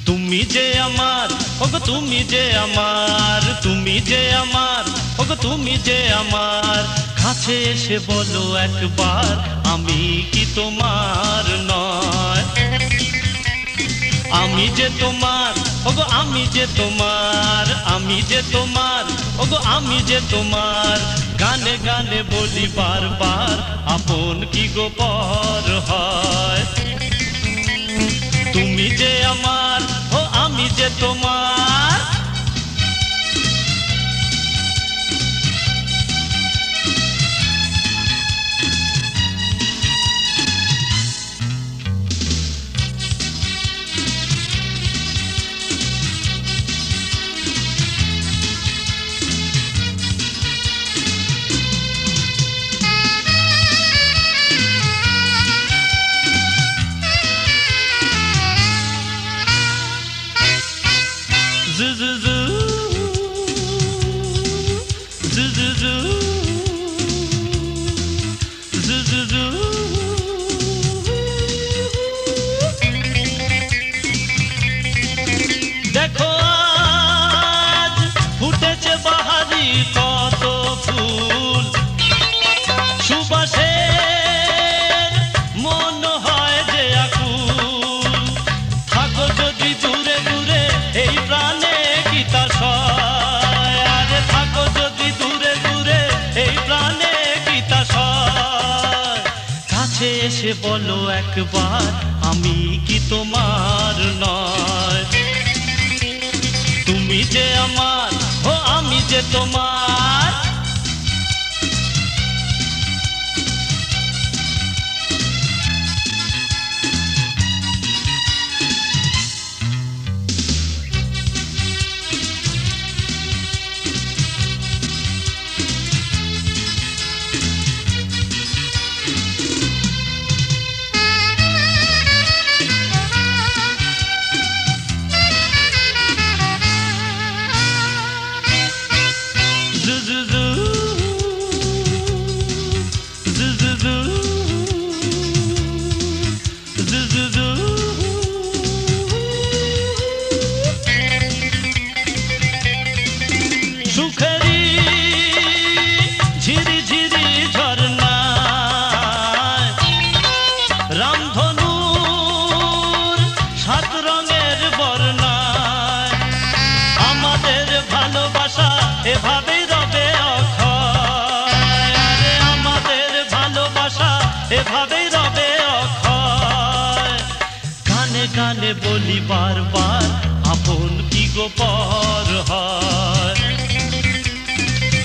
তুমি যে আমার, ওগো তুমি যে আমার, তুমি যে আমার, ওগো তুমি যে আমার, কাছে এসে বলো একবার আমি কি তোমার নয়? আমি যে তোমার, ওগো আমি যে তোমার, আমি যে তোমার, ওগো আমি যে তোমার, গানে গানে বলি বারবার আপন কি গো পর হয়? তুমি যে আমার, ও আমি যে তোমার। দেখো আজ ফুটেছে বাহারি কত ফুল, সুবাসে মন হয় যে আকুল। থাকো যদি দূরে দূরে এই প্রাণে কি তা সয়, আরে থাকো যদি দূরে দূরে এই প্রাণে কি তা সয়। কাছে এসে বলো একবার আমি কি তোমার নয়? তুমি যে আমার, ও আমি যে তোমার। সুখেরি ঝিরি ঝিরি ঝরনায় রামধনুর সাত রঙের বর্ণায় আমাদের ভালোবাসা এভাবেই রবে অক্ষয়। আরে আমাদের ভালোবাসা এভাবেই রবে অক্ষয়। গানে গানে বলি বারবার আপন কি গো পর হয়?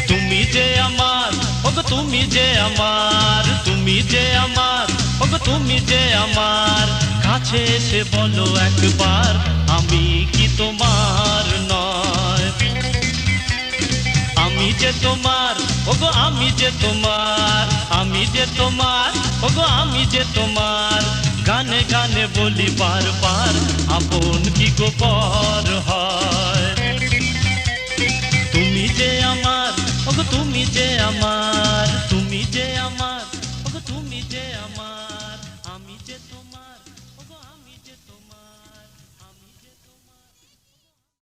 তুমি যে আমার, ওগো তুমি যে আমার, তুমি যে আমার, ওগো তুমি যে আমার, কাছে এসে বলো একবার আমি কি তোমার নয়? আমি যে তোমার, ওগো আমি যে তোমার, আমি যে তোমার, ওগো আমি যে তোমার, গানে গানে বলি বারবার আপন কি গো পর হয়? তুমি যে আমার, ওগো তুমি যে আমার, তুমি যে আমার, ওগো তুমি যে আমার।